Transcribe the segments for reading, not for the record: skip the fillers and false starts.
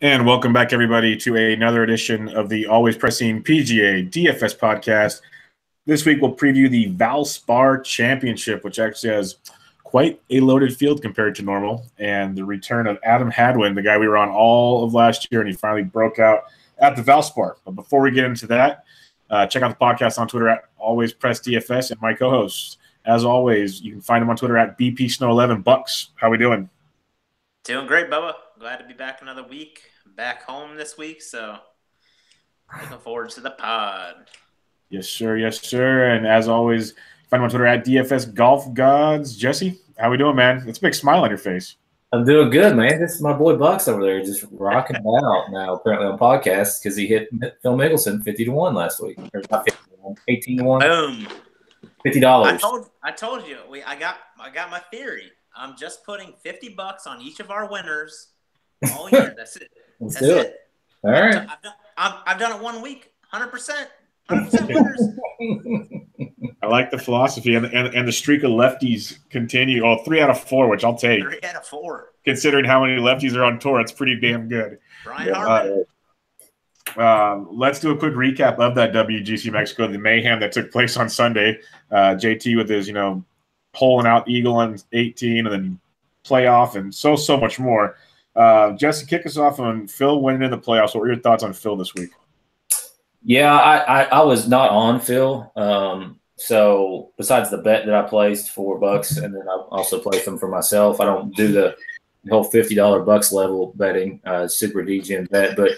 And welcome back, everybody, to another edition of the Always Pressing PGA DFS podcast. This week, we'll preview the Valspar Championship, which actually has quite a loaded field compared to normal, and the return of Adam Hadwin, the guy we were on all of last year, and he finally broke out at the Valspar. But before we get into that, check out the podcast on Twitter at Always Press DFS and my co-hosts. As always, you can find him on Twitter at BPSnow11. Bucks, how we doing? Doing great, Bubba. Glad to be back another week. Back home this week, so looking forward to the pod. Yes, sir. Yes, sir. And as always, find him on Twitter at DFS Golf Gods. Jesse, how we doing, man? It's a big smile on your face. I'm doing good, man. This is my boy Bucks over there just rocking it out now, apparently on podcasts because he hit Phil Mickelson 50-1 last week. Or not 50-1, 18-1. Boom. $50. I told you. I got my theory. I'm just putting $50 on each of our winners all year. That's it. Let's do it. All right. I've done it 1 week. 100%. 100% winners. I like the philosophy, and the streak of lefties continue. Oh, 3 out of 4, which I'll take. 3 out of 4. Considering how many lefties are on tour, it's pretty damn good. Brian Harman. Let's do a quick recap of that WGC Mexico, the mayhem that took place on Sunday. JT with his, holing out eagle on 18, and then playoff, and so much more. Jesse, kick us off on Phil winning in the playoffs. What were your thoughts on Phil this week? Yeah, I was not on Phil. So besides the bet that I placed for Bucks, and then I also placed them for myself, I don't do the whole $50 Bucks level betting, super DGen bet. But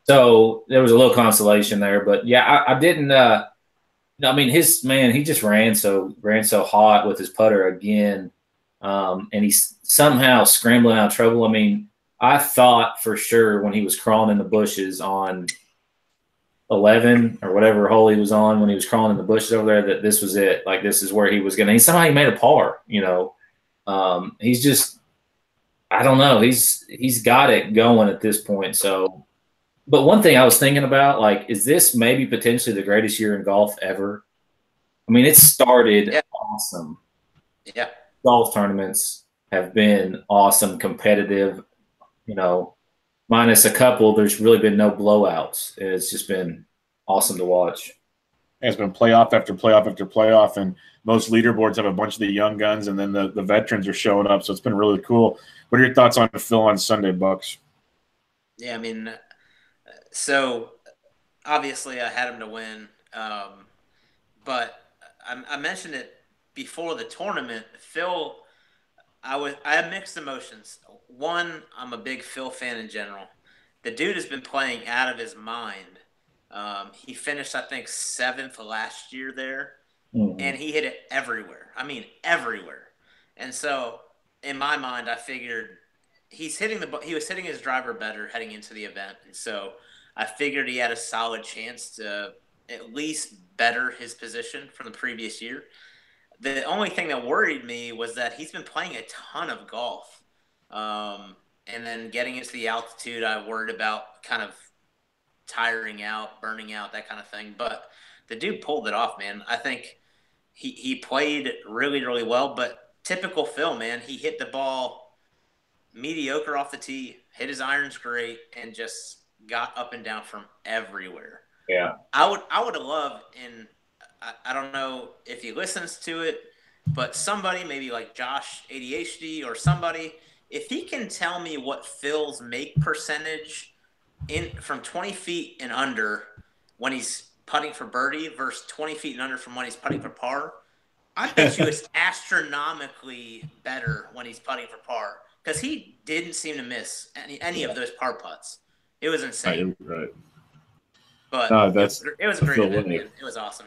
so there was a little consolation there. But yeah, I didn't. He just ran so hot with his putter again, and he's somehow scrambling out of trouble. I mean, I thought for sure when he was crawling in the bushes on 11 or whatever hole he was on when he was crawling in the bushes over there that this was it. Like, this is where he was going to – somehow he made a par, He's just – I don't know. He's got it going at this point. So – but one thing I was thinking about, like, is this maybe potentially the greatest year in golf ever? I mean, it started awesome. Yeah. Golf tournaments have been awesome, competitive, minus a couple. There's really been no blowouts. It's just been awesome to watch. It's been playoff after playoff after playoff, and most leaderboards have a bunch of the young guns, and then the veterans are showing up. So it's been really cool. What are your thoughts on Phil on Sunday, Bucks? Yeah, I mean, so obviously I had him to win, but I mentioned it before the tournament. Phil, I had mixed emotions. One, I'm a big Phil fan in general. The dude has been playing out of his mind. He finished, I think, 7th last year there, and he hit it everywhere. I mean, everywhere. And so, in my mind, I figured he was hitting his driver better heading into the event, and so I figured he had a solid chance to at least better his position from the previous year. The only thing that worried me was that he's been playing a ton of golf. And then getting into the altitude, I worried about kind of tiring out, burning out, that kind of thing. But the dude pulled it off, man. I think he played really, really well. But typical Phil, man, he hit the ball mediocre off the tee, hit his irons great, and just got up and down from everywhere. Yeah. I would have loved, and I don't know if he listens to it, but somebody, maybe like Josh ADHD or somebody, if he can tell me what Phil's make percentage from 20 feet and under when he's putting for birdie versus 20 feet and under from when he's putting for par, I bet you it's astronomically better when he's putting for par, because he didn't seem to miss any of those par putts. It was insane. Right. But it was a great event, man. It was awesome.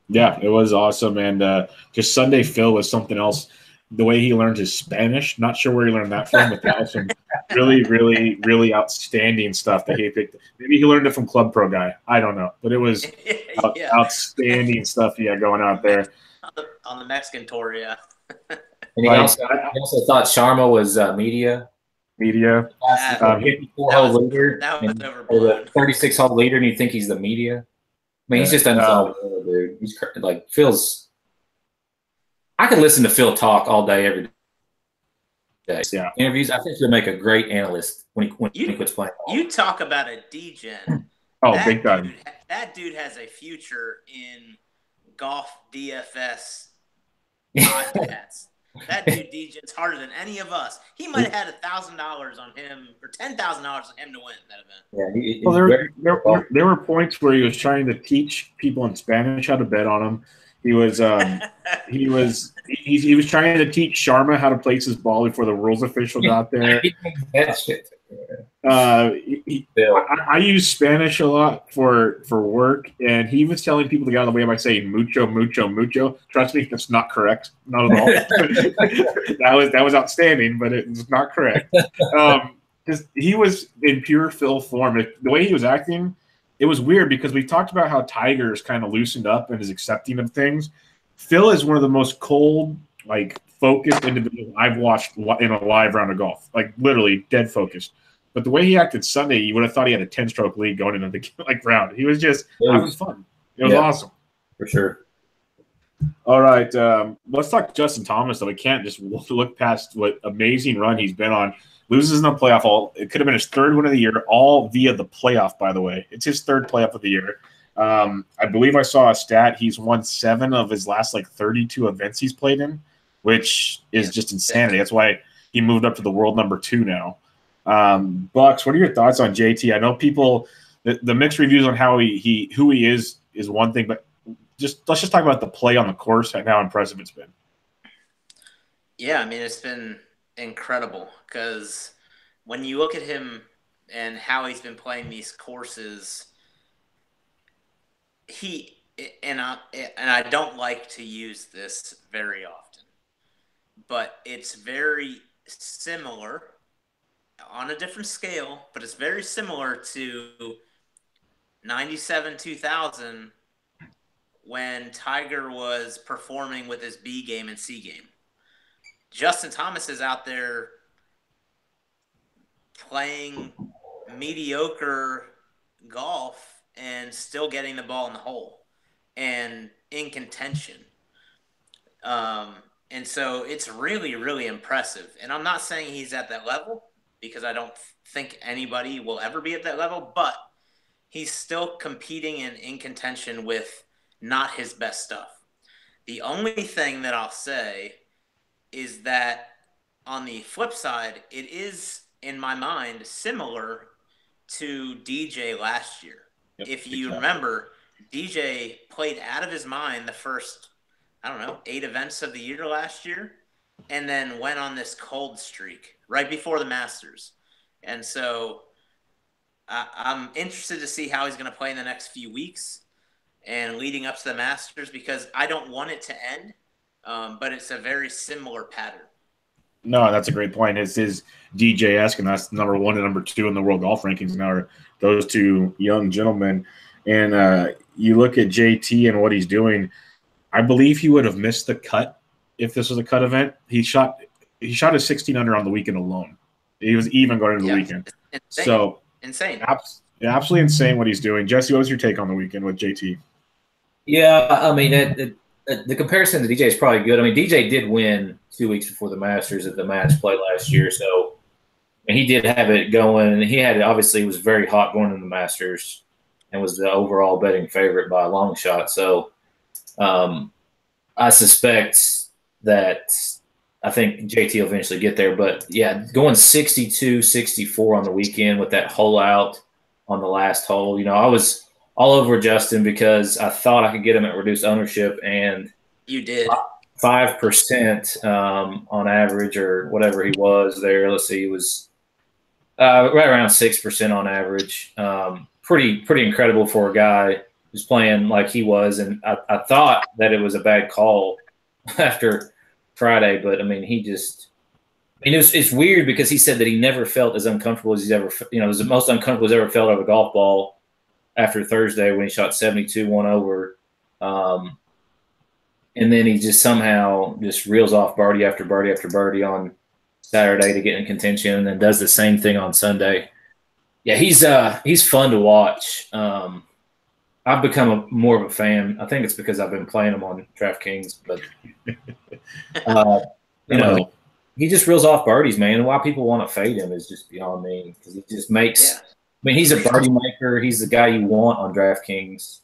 Yeah, it was awesome. And just Sunday Phil was something else. The way he learned his Spanish, not sure where he learned that from, but that was some really, really, really outstanding stuff that he picked. Maybe he learned it from Club Pro Guy. I don't know. But it was outstanding stuff he had going out there. On the Mexican tour, yeah. And he also thought Sharma was media. 54-hole leader. That was overblown. 36-hole leader, and you think he's the media? I mean, he's just unfollowable, dude. He's like Phil's. I could listen to Phil talk all day, every day. Yeah. interviews. I think he'll make a great analyst when he quits playing. You talk about a degen. Oh, big time. That dude has a future in golf DFS podcasts. That dude degens harder than any of us. He might have had $1,000 on him or $10,000 on him to win that event. Yeah, there were points where he was trying to teach people in Spanish how to bet on him. He was he was trying to teach Sharma how to place his ball before the rules official got there. That shit. I use Spanish a lot for work, and he was telling people to get out of the way by saying mucho, mucho, mucho. Trust me, that's not correct. Not at all. that was outstanding, but it was not correct. Because he was in pure Phil form. The way he was acting, it was weird because we talked about how Tiger is kind of loosened up and is accepting of things. Phil is one of the most cold, focused individuals I've watched in a live round of golf. Literally dead focused. But the way he acted Sunday, you would have thought he had a 10-stroke lead going into the round. He was just having fun. It was awesome. For sure. All right. Let's talk Justin Thomas, though. We can't just look past what amazing run he's been on. Loses in the playoff. It could have been his third win of the year, all via the playoff, by the way. It's his third playoff of the year. I believe I saw a stat. He's won 7 of his last 32 events he's played in, which is just insanity. That's why he moved up to the world number 2 now. Bucks, what are your thoughts on JT? I know people the mixed reviews on how who he is one thing, but let's just talk about the play on the course and how impressive it's been. Yeah, I mean, it's been incredible because when you look at him and how he's been playing these courses, I don't like to use this very often, but it's very similar on a different scale, but it's very similar to 97 2000 when Tiger was performing with his B game and C game. Justin Thomas is out there playing mediocre golf and still getting the ball in the hole and in contention. And so it's really, really impressive. And I'm not saying he's at that level because I don't think anybody will ever be at that level, but he's still competing and in contention with not his best stuff. The only thing that I'll say is that on the flip side, it is, in my mind, similar to DJ last year. Yep, if you remember, DJ played out of his mind the first, 8 events of the year last year, and then went on this cold streak right before the Masters. And so I'm interested to see how he's going to play in the next few weeks and leading up to the Masters, because I don't want it to end, but it's a very similar pattern. No, that's a great point. It's his DJ-esque, and that's number 1 and number 2 in the world golf rankings now are those two young gentlemen. And you look at JT and what he's doing, I believe he would have missed the cut if this was a cut event. He shot a 16 under on the weekend alone. He was even going into the weekend. Insane. So insane. Absolutely insane what he's doing. Jesse, what was your take on the weekend with JT? Yeah, I mean, the comparison to DJ is probably good. I mean, DJ did win 2 weeks before the Masters at the match play last year, so and he did have it going. And he had obviously was very hot going into the Masters and was the overall betting favorite by a long shot. So I suspect that I think JT will eventually get there. But, yeah, going 62, 64 on the weekend with that hole out on the last hole, I was – all over Justin because I thought I could get him at reduced ownership, and you did 5% on average or whatever he was there. Let's see, he was right around 6% on average. Pretty incredible for a guy who's playing like he was, and I thought that it was a bad call after Friday, but I mean it's weird because he said that he never felt as uncomfortable as he's ever, it was the most uncomfortable he's ever felt over a golf ball after Thursday when he shot 72, 1 over. And then he just somehow just reels off birdie after birdie after birdie on Saturday to get in contention, and then does the same thing on Sunday. Yeah, he's fun to watch. I've become more of a fan. I think it's because I've been playing him on DraftKings, but he just reels off birdies, man. And why people want to fade him is just beyond me because he just makes. Yeah. I mean, he's a birdie maker. He's the guy you want on DraftKings.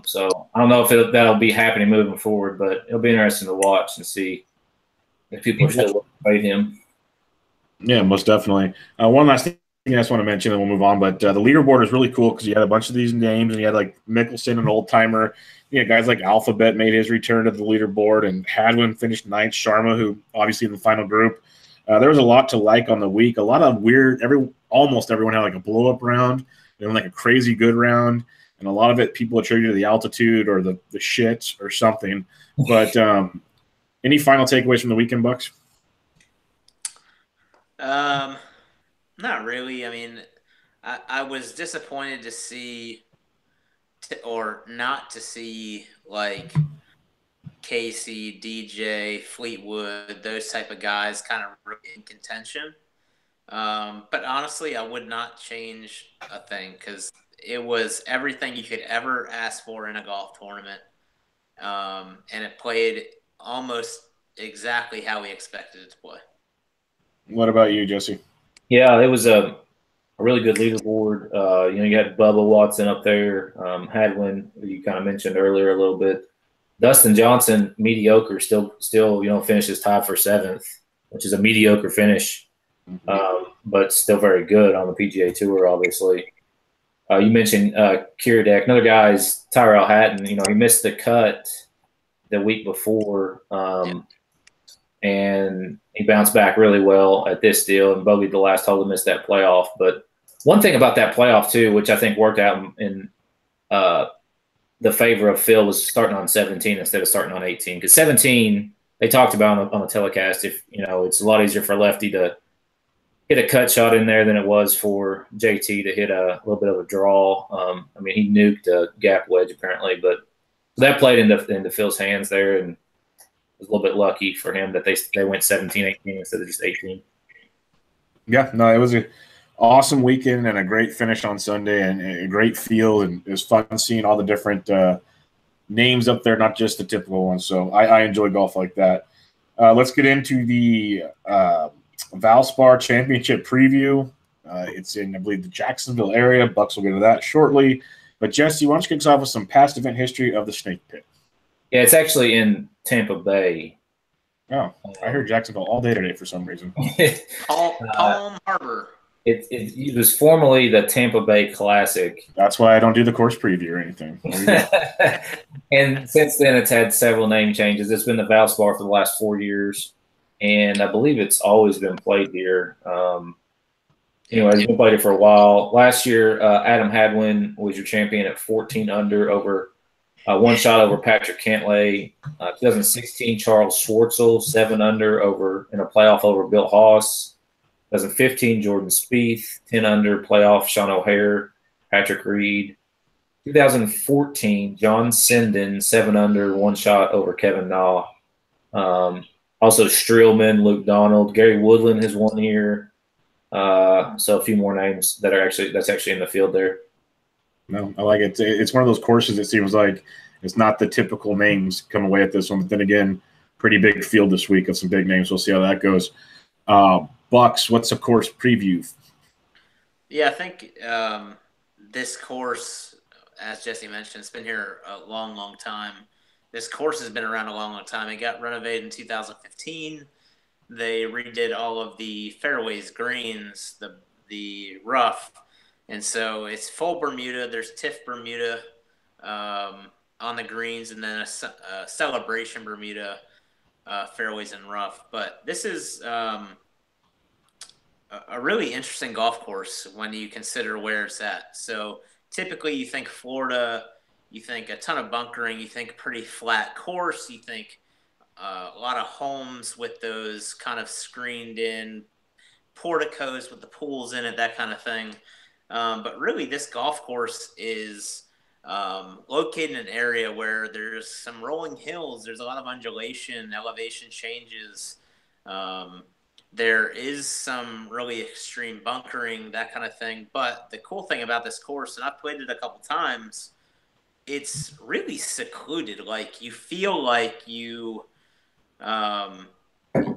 So I don't know if that'll be happening moving forward, but it'll be interesting to watch and see if people are still looking to fade him. Yeah, most definitely. One last thing I just want to mention, and we'll move on. But the leaderboard is really cool because you had a bunch of these names, and you had like Mickelson, an old timer. You know, guys like Alphabet made his return to the leaderboard, and Hadwin finished ninth. Sharma, who obviously in the final group. There was a lot to like on the week. A lot of weird. Almost everyone had like a blow up round, and like a crazy good round, and a lot of it people attributed to the altitude or the shit or something. But any final takeaways from the weekend, Bucks? Not really. I mean, I was disappointed to see or not to see like Casey, DJ, Fleetwood, those type of guys kind of in contention. But honestly, I would not change a thing because it was everything you could ever ask for in a golf tournament. And it played almost exactly how we expected it to play. What about you, Jesse? Yeah, it was a really good leaderboard. You had Bubba Watson up there, Hadwin, who you kind of mentioned earlier a little bit. Dustin Johnson, mediocre, still finishes tied for 7th, which is a mediocre finish, but still very good on the PGA Tour, obviously. You mentioned Kiradech. Another guy is Tyrell Hatton. He missed the cut the week before, and he bounced back really well at this deal and bogeyed the last hole to miss that playoff. But one thing about that playoff, too, which I think worked out in the favor of Phil, was starting on 17 instead of starting on 18. Because 17, they talked about on the telecast, it's a lot easier for a lefty to hit a cut shot in there than it was for JT to hit a little bit of a draw. He nuked a gap wedge apparently, but that played into Phil's hands there, and it was a little bit lucky for him that they went 17-18 instead of just 18. Yeah, no, it was an awesome weekend and a great finish on Sunday and a great field, and it was fun seeing all the different names up there, not just the typical ones. So I enjoy golf like that. Let's get into the Valspar Championship preview. It's in, I believe, the Jacksonville area. Bucks will get to that shortly. But Jesse, why don't you kick us off with some past event history of the Snake Pit? Yeah, it's actually in Tampa Bay. Oh, I heard Jacksonville all day today for some reason. Palm Harbor. It was formerly the Tampa Bay Classic. That's why I don't do the course preview or anything. And since then, it's had several name changes. It's been the Valspar for the last 4 years, and I believe it's always been played here. It's been played here for a while. Last year, Adam Hadwin was your champion at 14 under over one shot over Patrick Cantlay. 2016, Charles Schwartzel, 7 under in a playoff over Bill Haas. 2015, Jordan Spieth, 10 under playoff, Sean O'Hare, Patrick Reed. 2014, John Sinden, 7 under, one shot over Kevin Na. Also Streelman, Luke Donald, Gary Woodland has won here. So a few more names that's actually in the field there. No, I like it. It's one of those courses, it seems like it's not the typical names come away at this one. But then again, pretty big field this week of some big names. We'll see how that goes. Bucks, what's a course preview? Yeah, I think this course, as Jesse mentioned, it's been here a long, long time. This course has been around a long, long time. It got renovated in 2015. They redid all of the fairways, greens, the rough. And so it's full Bermuda. There's TIFF Bermuda on the greens, and then a celebration Bermuda fairways and rough. But this is a really interesting golf course when you consider where it's at. So typically you think Florida, you think a ton of bunkering, you think pretty flat course, you think a lot of homes with those kind of screened in porticos with the pools in it, that kind of thing. But really this golf course is located in an area where there's some rolling hills. There's a lot of undulation, elevation changes. There is some really extreme bunkering, that kind of thing. But the cool thing about this course, and I've played it a couple times, it's really secluded. Like you feel like you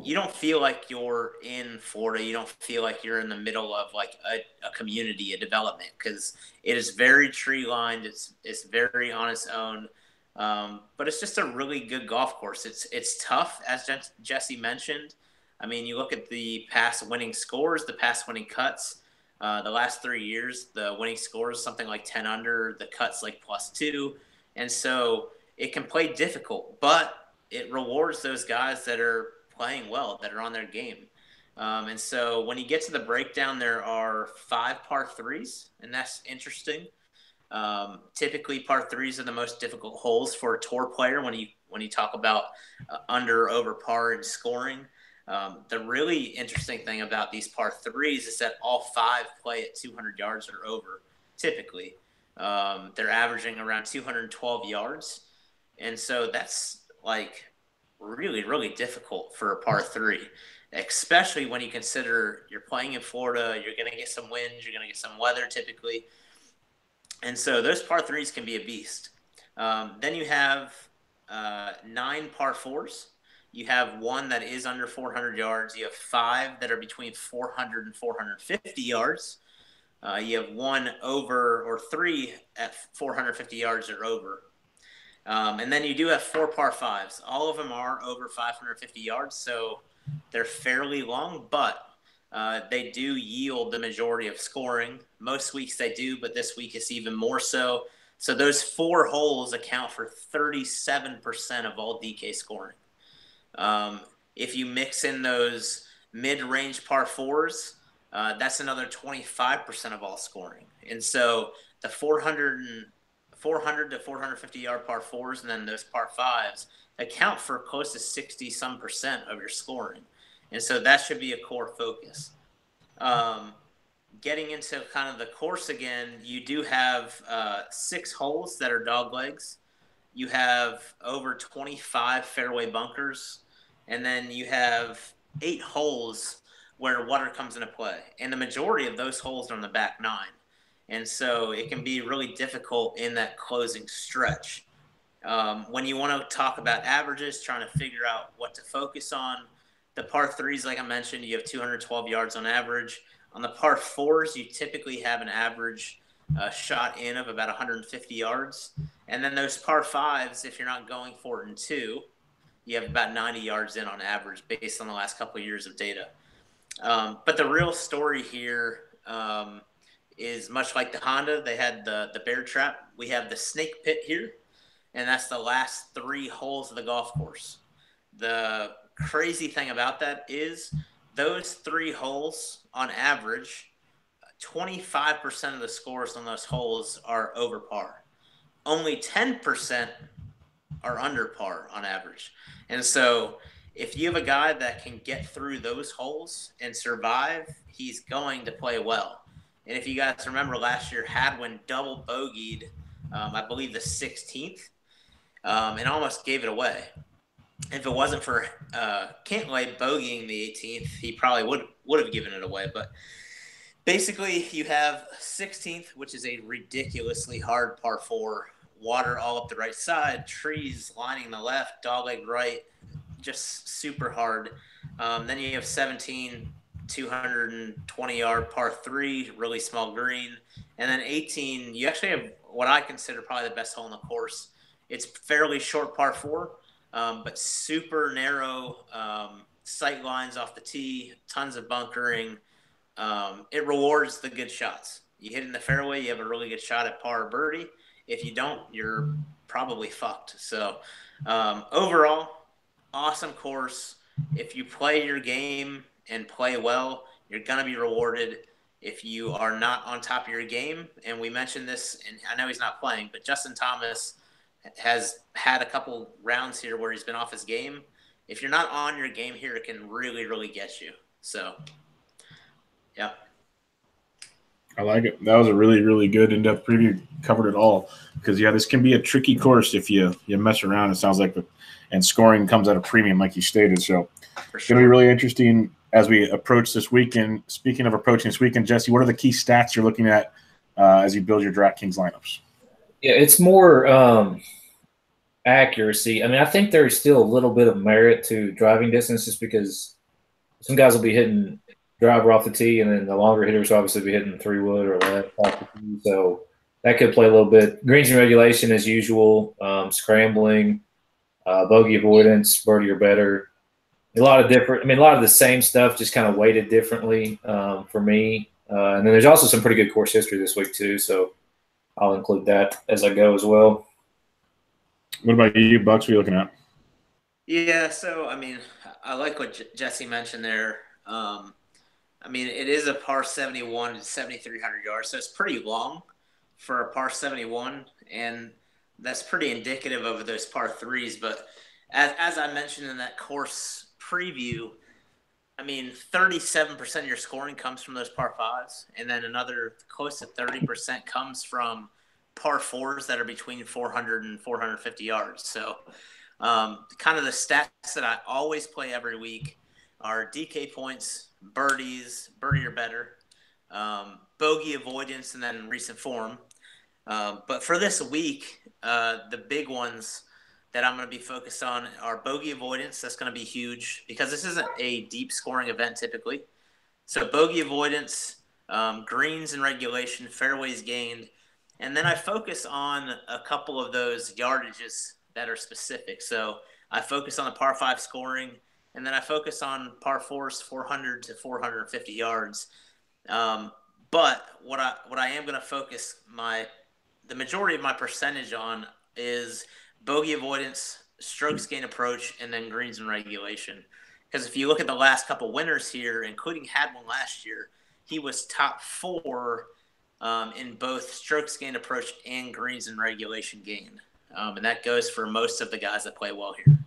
you don't feel like you're in Florida. You don't feel like you're in the middle of like a community, a development, because it is very tree lined. It's very on its own, but it's just a really good golf course. It's tough, as Jesse mentioned. I mean, you look at the past winning scores, the past winning cuts. The last 3 years, the winning score is something like 10 under, the cuts like +2. And so it can play difficult, but it rewards those guys that are playing well, that are on their game. And so when you get to the breakdown, there are 5 par 3s, and that's interesting. Typically, par 3s are the most difficult holes for a tour player when you talk about under, over par and scoring. The really interesting thing about these par 3s is that all 5 play at 200 yards or over, typically. They're averaging around 212 yards. And so that's like really, really difficult for a par 3, especially when you consider you're playing in Florida, you're going to get some winds, you're going to get some weather typically. And so those par 3s can be a beast. Then you have 9 par 4s. You have 1 that is under 400 yards. You have 5 that are between 400 and 450 yards. You have 1 over, or 3 at 450 yards or over. And then you do have 4 par 5s. All of them are over 550 yards, so they're fairly long, but they do yield the majority of scoring. Most weeks they do, but this week it's even more so. So those 4 holes account for 37% of all DK scoring. If you mix in those mid-range par 4s, that's another 25% of all scoring. And so the 400 to 450 yard par 4s and then those par 5s account for close to 60% of your scoring. And so that should be a core focus. Getting into kind of the course again, you do have 6 holes that are dog legs. You have over 25 fairway bunkers, and then you have 8 holes where water comes into play. And the majority of those holes are on the back 9. And so it can be really difficult in that closing stretch. When you want to talk about averages, trying to figure out what to focus on, the par 3s, like I mentioned, you have 212 yards on average. On the par 4s, you typically have an average shot in of about 150 yards. And then those par 5s, if you're not going for it in 2, you have about 90 yards in on average based on the last couple of years of data. But the real story here is much like the Honda. They had the bear trap. We have the snake pit here, and that's the last 3 holes of the golf course. The crazy thing about that is those 3 holes, on average, 25% of the scores on those holes are over par. Only 10% are under par on average. And so if you have a guy that can get through those holes and survive, he's going to play well. And if you guys remember last year, Hadwin double bogeyed, I believe the 16th, and almost gave it away. If it wasn't for Cantlay bogeying the 18th, he probably would have given it away. But basically, you have 16th, which is a ridiculously hard par 4, water all up the right side, trees lining the left, dogleg right, just super hard. Then you have 17, 220-yard par 3, really small green. And then 18, you actually have what I consider probably the best hole in the course. It's fairly short par 4, but super narrow sight lines off the tee, tons of bunkering. It rewards the good shots. You hit in the fairway, you have a really good shot at par or birdie. If you don't, you're probably fucked. So overall, awesome course. If you play your game and play well, you're going to be rewarded. If you are not on top of your game, and we mentioned this, and I know he's not playing, but Justin Thomas has had a couple rounds here where he's been off his game. If you're not on your game here, it can really, really get you. So, yeah. I like it. That was a really, really good in-depth preview. Covered it all. Because, yeah, this can be a tricky course if you mess around, it sounds like. And scoring comes at a premium, like you stated. So it's going to be really interesting as we approach this weekend. Speaking of approaching this weekend, Jesse, what are the key stats you're looking at as you build your DraftKings lineups? Yeah, it's more accuracy. I mean, I think there's still a little bit of merit to driving distance just because some guys will be hitting driver off the tee, and then the longer hitters will obviously be hitting 3-wood or left off the tee. So that could play a little bit. Greens and regulation as usual, scrambling, bogey avoidance, birdie or better. A lot of the same stuff, just kind of weighted differently for me. And then there's also some pretty good course history this week too, so I'll include that as I go as well. What about you, Bucks? What are you looking at? Yeah, so I mean, I like what Jesse mentioned there. I mean, it is a par 71 to 7,300 yards, so it's pretty long for a par 71, and that's pretty indicative of those par threes. But as I mentioned in that course preview, I mean, 37% of your scoring comes from those par fives, and then another close to 30% comes from par fours that are between 400 and 450 yards. So kind of the stats that I always play every week are DK points, birdies, birdie or better, bogey avoidance, and then recent form. But for this week, the big ones that I'm going to be focused on are bogey avoidance. That's going to be huge because this isn't a deep scoring event typically. So bogey avoidance, greens and regulation, fairways gained. And then I focus on a couple of those yardages that are specific. So I focus on the par 5 scoring, and then I focus on par 4s, 400 to 450 yards. But what I am going to focus the majority of my percentage on is bogey avoidance, strokes gain approach, and then greens and regulation. Because if you look at the last couple winners here, including had one last year, he was top 4 in both strokes gain approach and greens and regulation gain. And that goes for most of the guys that play well here.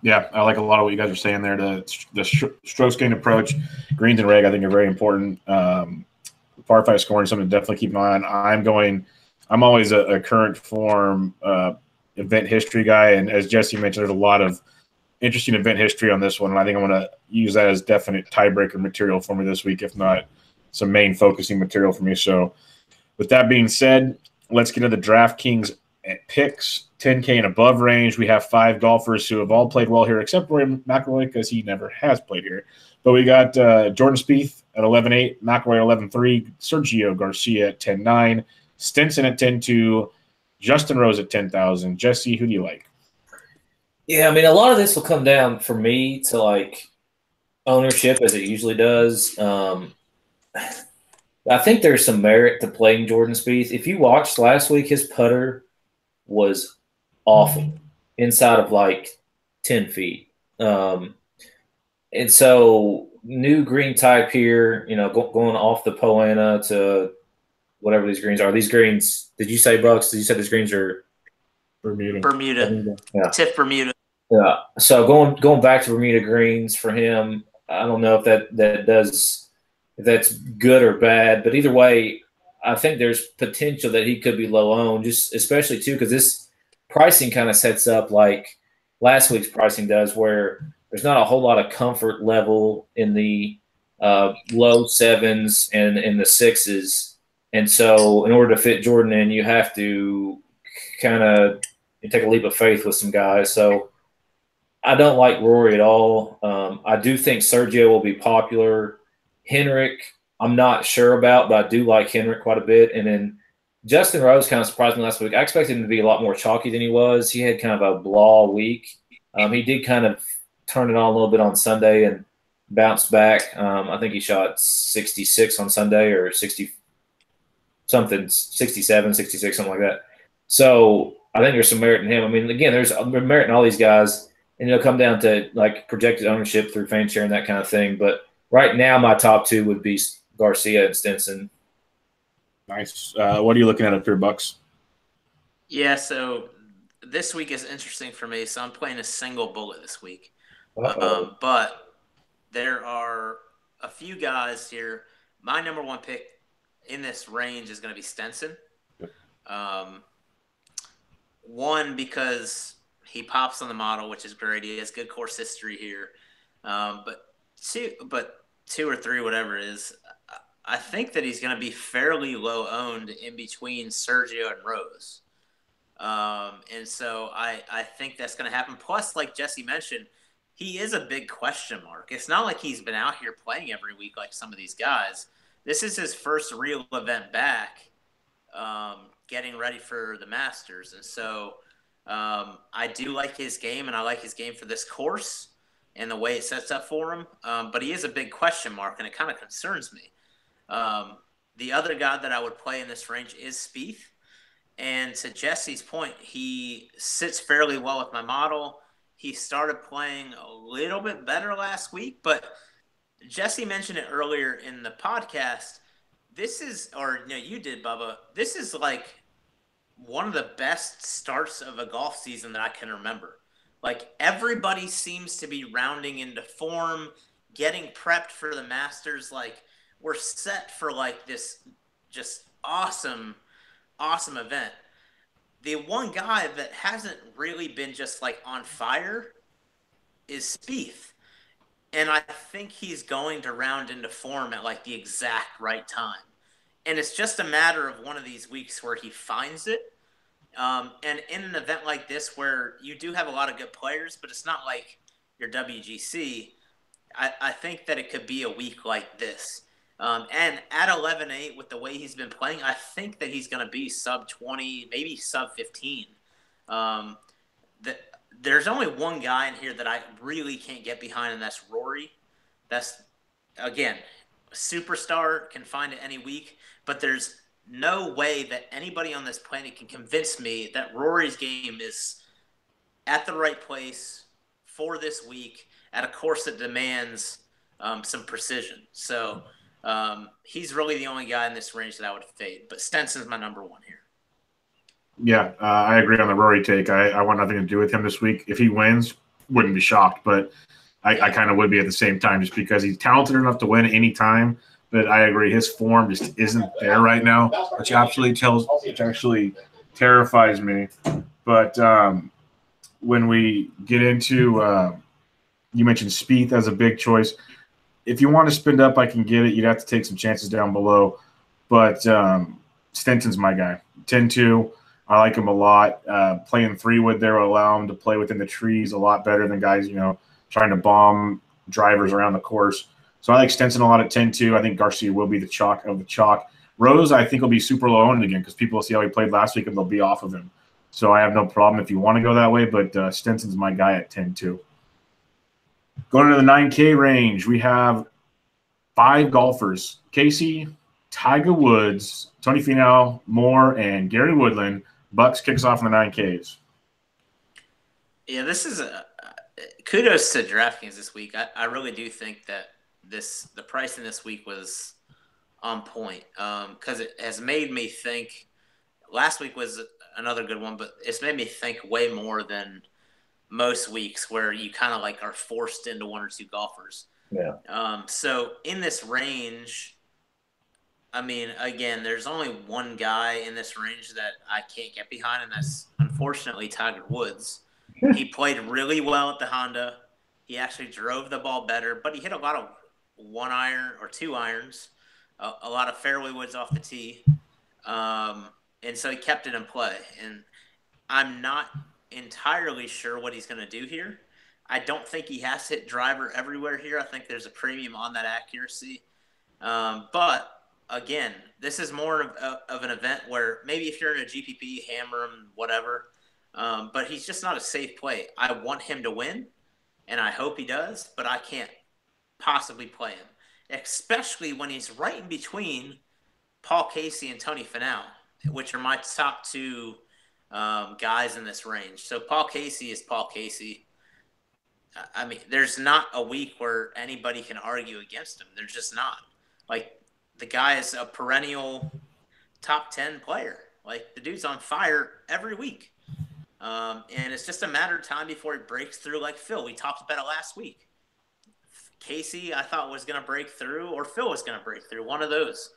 Yeah, I like a lot of what you guys are saying there. The strokes gain approach, greens and reg, I think are very important. Par 5 scoring, something to definitely keep an eye on. I'm always a current form event history guy, and as Jesse mentioned, there's a lot of interesting event history on this one, and I think I'm going to use that as definite tiebreaker material for me this week, if not some main focusing material for me. So with that being said, let's get into the DraftKings picks, 10K and above range. We have 5 golfers who have all played well here, except for McIlroy because he never has played here. But we got Jordan Spieth at 11.8, McIlroy at 11.3, Sergio Garcia at 10.9, Stenson at 10.2, Justin Rose at 10,000. Jesse, who do you like? Yeah, I mean, a lot of this will come down for me to like ownership, as it usually does. I think there's some merit to playing Jordan Spieth. If you watched last week, his putter was awful inside of like 10 feet. And so new green type here, going off the Poana to whatever these greens are. These greens, did you say, Bucks? Did you say these greens are Bermuda. Yeah. Tip Bermuda. Yeah. So going back to Bermuda greens for him, I don't know if if that's good or bad, but either way, I think there's potential that he could be low owned, just especially too because this pricing kind of sets up like last week's pricing does, where there's not a whole lot of comfort level in the low 7s and in the 6s. And so in order to fit Jordan in, you have to kind of take a leap of faith with some guys. So I don't like Rory at all. I do think Sergio will be popular. Henrik, I'm not sure about, but I do like Henrik quite a bit. And then Justin Rose kind of surprised me last week. I expected him to be a lot more chalky than he was. He had kind of a blah week. He did kind of turn it on a little bit on Sunday and bounced back. I think he shot 66 on Sunday or 67, 66, something like that. So I think there's some merit in him. I mean, again, there's merit in all these guys, and it'll come down to like projected ownership through fan share and that kind of thing. But right now, my top 2 would be Garcia and Stenson. Nice. What are you looking at up here, Bucks? Yeah, so this week is interesting for me. So I'm playing a single bullet this week. But there are a few guys here. My number 1 pick in this range is going to be Stenson. One, because he pops on the model, which is great. He has good course history here. But two or three, whatever it is, I think that he's going to be fairly low owned in between Sergio and Rose. And so I think that's going to happen. Plus, like Jesse mentioned, he is a big question mark. It's not like he's been out here playing every week like some of these guys. This is his first real event back, getting ready for the Masters. And so I do like his game, and I like his game for this course and the way it sets up for him. But he is a big question mark, and it kind of concerns me. The other guy that I would play in this range is Spieth. And to Jesse's point, he sits fairly well with my model. He started playing a little bit better last week, but Jesse mentioned it earlier in the podcast. This is, or you did, Bubba. This is like one of the best starts of a golf season that I can remember. Like, everybody seems to be rounding into form, getting prepped for the Masters. Like, we're set for like this just awesome event. The one guy that hasn't really been just like on fire is Spieth. And I think he's going to round into form at like the exact right time. And it's just a matter of one of these weeks where he finds it. And in an event like this where you do have a lot of good players, but it's not like your WGC, I think that it could be a week like this. And at 11-8, with the way he's been playing, I think that he's going to be sub 20, maybe sub 15. There's only one guy in here that I really can't get behind, and that's Rory. That's, again, a superstar, can find it any week, but there's no way that anybody on this planet can convince me that Rory's game is at the right place for this week at a course that demands some precision. So he's really the only guy in this range that I would fade. But Stenson's my number one here. Yeah, I agree on the Rory take. I want nothing to do with him this week. If he wins, wouldn't be shocked, but I kind of would be at the same time, just because he's talented enough to win any time. But I agree, his form just isn't there right now, which actually terrifies me. But when we get into, you mentioned Spieth as a big choice. If you want to spin up, I can get it. You'd have to take some chances down below. But Stenson's my guy. 10-2. I like him a lot. Playing 3-wood there will allow him to play within the trees a lot better than guys, trying to bomb drivers around the course. So I like Stenson a lot at 10-2. I think Garcia will be the chalk of the chalk. Rose, I think, will be super low owned again because people will see how he played last week and they'll be off of him. So I have no problem if you want to go that way, but Stenson's my guy at 10-2. Going into the 9K range, we have 5 golfers: Casey, Tiger Woods, Tony Finau, Moore, and Gary Woodland. Bucks kicks off in the 9Ks. Yeah, this is kudos to DraftKings this week. I really do think that the pricing this week was on point, because it has made me think. Last week was another good one, but it's made me think way more than most weeks where you kind of like are forced into one or two golfers. Yeah. So in this range, I mean, again, there's only one guy in this range that I can't get behind, and that's unfortunately Tiger Woods. He played really well at the Honda. He actually drove the ball better, but he hit a lot of 1-iron or 2-irons, a lot of fairway woods off the tee. And so he kept it in play. And I'm not entirely sure what he's going to do here. I don't think he has to hit driver everywhere here. I think there's a premium on that accuracy. But again, this is more of an event where maybe if you're in a GPP, hammer him, whatever. But he's just not a safe play. I want him to win, and I hope he does, but I can't possibly play him, especially when he's right in between Paul Casey and Tony Finau, which are my top 2 guys in this range. So Paul Casey is Paul Casey. I mean, there's not a week where anybody can argue against him. There's just not. Like, the guy is a perennial top 10 player. Like, the dude's on fire every week. And it's just a matter of time before he breaks through like Phil. We talked about it last week. Casey, I thought, was going to break through, or Phil was going to break through, one of those.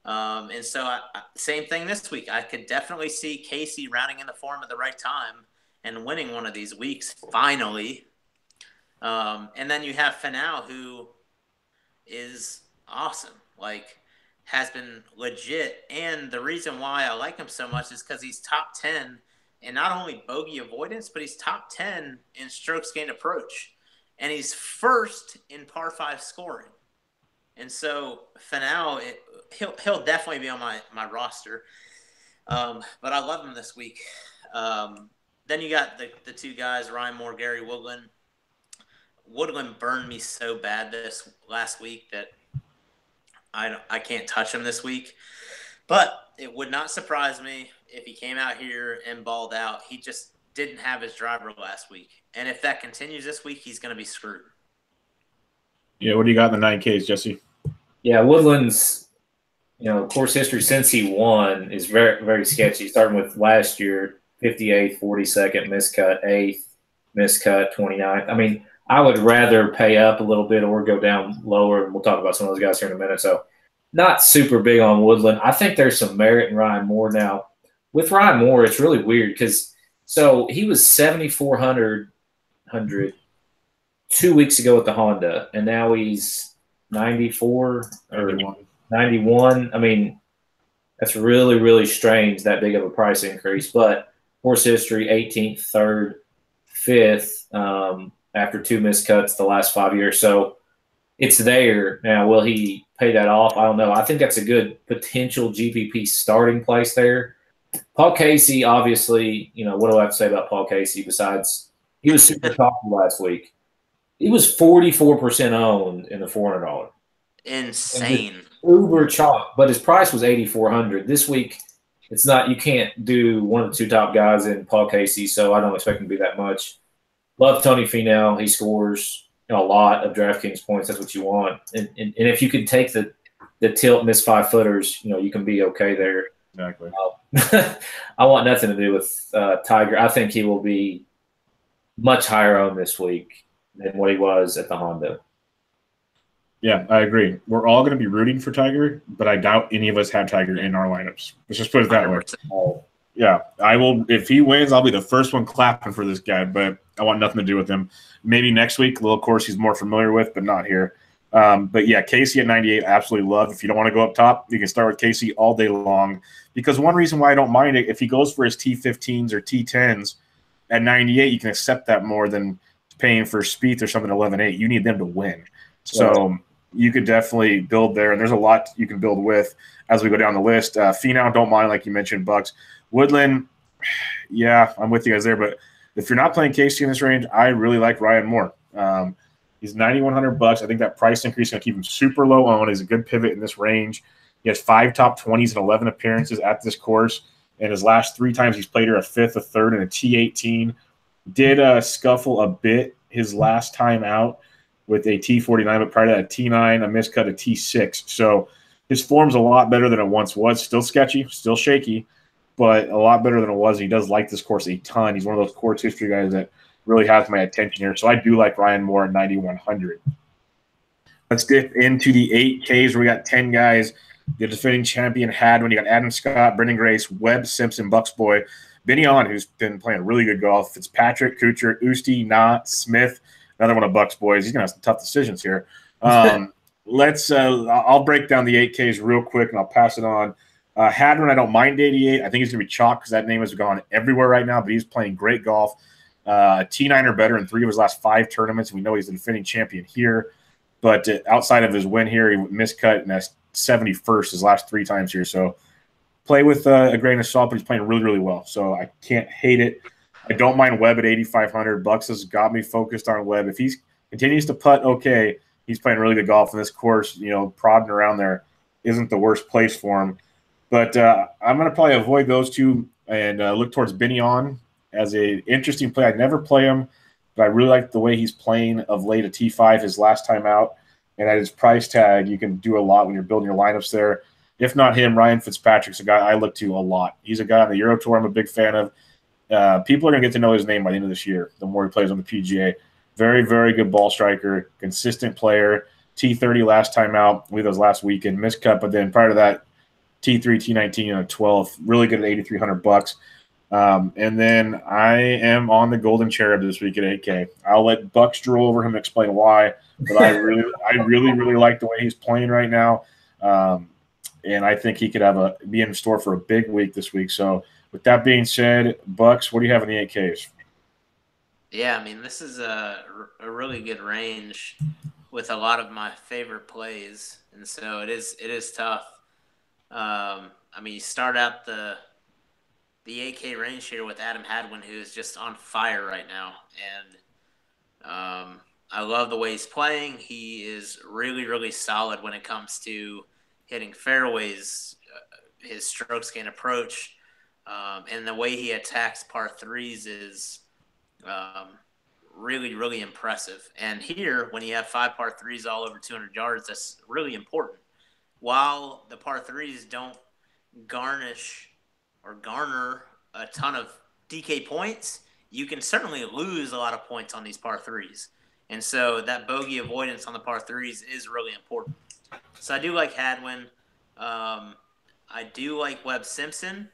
And so same thing this week. I could definitely see Casey rounding in the form at the right time and winning one of these weeks, finally. And then you have Finau, who is awesome, like has been legit. And the reason why I like him so much is because he's top 10 in not only bogey avoidance, but he's top 10 in strokes gained approach. And he's first in par 5 scoring. And so Finau, he'll definitely be on my roster. But I love him this week. Then you got the two guys, Ryan Moore, Gary Woodland. Woodland burned me so bad this last week that I can't touch him this week. But it would not surprise me if he came out here and balled out. He just didn't have his driver last week. And if that continues this week, he's going to be screwed. Yeah, what do you got in the 9Ks, Jesse? Yeah, Woodland's, course history since he won is very, very sketchy. Starting with last year, 58th, 42nd, miscut, 8th, miscut, 29th. I mean, I would rather pay up a little bit or go down lower, and we'll talk about some of those guys here in a minute. So not super big on Woodland. I think there's some merit in Ryan Moore. Now, with Ryan Moore, it's really weird because he was 7,400 2 weeks ago at the Honda, and now he's 94 or 91. I mean, that's really, really strange, that big of a price increase. But course history, 18th, 3rd, 5th, after 2 miscuts the last 5 years. So it's there. Now, will he pay that off? I don't know. I think that's a good potential GPP starting place there. Paul Casey, obviously, what do I have to say about Paul Casey besides he was super talky last week? He was 44% owned in the $400. Insane. Uber chalk, but his price was $8,400. This week, it's not. You can't do one of the 2 top guys in Paul Casey, so I don't expect him to be that much. Love Tony Finau. He scores a lot of DraftKings points. That's what you want. And if you can take the tilt, miss 5-footers, you can be okay there. Exactly. I want nothing to do with Tiger. I think he will be much higher owned this week than what he was at the Honda. Yeah, I agree. We're all going to be rooting for Tiger, but I doubt any of us have Tiger in our lineups. Let's just put it that 100%. Way. Yeah, I will. If he wins, I'll be the first one clapping for this guy, but I want nothing to do with him. Maybe next week, a little course he's more familiar with, but not here. But yeah, Casey at 98, absolutely love. If you don't want to go up top, you can start with Casey all day long. Because one reason why I don't mind it, if he goes for his T15s or T10s at 98, you can accept that more than paying for Spieth or something 11-8. You need them to win. So you could definitely build there, and there's a lot you can build with as we go down the list. Finau, don't mind, like you mentioned, Bucks. Woodland, yeah, I'm with you guys there. But if you're not playing Casey in this range, I really like Ryan Moore. He's $9,100. I think that price increase is going to keep him super low owned. He's a good pivot in this range. He has 5 top 20s and 11 appearances at this course. And his last 3 times he's played here, a 5th, a 3rd, and a T18. Did scuffle a bit his last time out with a T49, but prior to that, a T9, a miscut, a T6. So his form's a lot better than it once was. Still sketchy, still shaky, but a lot better than it was. He does like this course a ton. He's one of those course history guys that really has my attention here. So I do like Ryan Moore at 9,100. Let's dip into the 8Ks where we got 10 guys. The defending champion had when you got Adam Scott, Brendan Grace, Webb Simpson, Bucks Boy, Benny On, who's been playing really good golf, Fitzpatrick, Kuchar, Usti, Knott, Smith, another one of Bucks boys. He's gonna have some tough decisions here. Let's. I'll break down the 8Ks real quick and I'll pass it on. Hadron, I don't mind 88. I think he's gonna be chalk because that name has gone everywhere right now. But he's playing great golf. T9 or better in 3 of his last 5 tournaments. We know he's the defending champion here. But outside of his win here, he miscut and that's 71st his last 3 times here. So play with a grain of salt, but he's playing really, really well. So I can't hate it. I don't mind Webb at 8,500. Bucks has got me focused on Webb. If he continues to putt okay, he's playing really good golf in this course. Prodding around there isn't the worst place for him. But I'm going to probably avoid those 2 and look towards Benny On as an interesting play. I'd never play him, but I really like the way he's playing of late at T5 his last time out. And at his price tag, you can do a lot when you're building your lineups there. If not him, Ryan Fitzpatrick's a guy I look to a lot. He's a guy on the Euro Tour I'm a big fan of. People are going to get to know his name by the end of this year, the more he plays on the PGA. Very, very good ball striker, consistent player. T30 last time out, I believe that was last weekend, miscut, but then prior to that, T3, T19, and a 12. Really good at $8,300. And then I am on the Golden Cherub this week at 8K. I'll let Bucks drool over him and explain why, but I really like the way he's playing right now. And I think he could be in store for a big week this week. So With that being said, Bucks, what do you have in the 8Ks? Yeah, I mean, this is a really good range with a lot of my favorite plays, and so it is tough. I mean, you start out the 8K range here with Adam Hadwin, who is just on fire right now, and I love the way he's playing. He is really, really solid when it comes to hitting fairways, his strokes gain approach, and the way he attacks par threes is really, really impressive. And here, when you have 5 par threes all over 200 yards, that's really important. While the par threes don't garner a ton of DK points, you can certainly lose a lot of points on these par threes. And so that bogey avoidance on the par threes is really important. So I do like Hadwin. I do like Webb Simpson.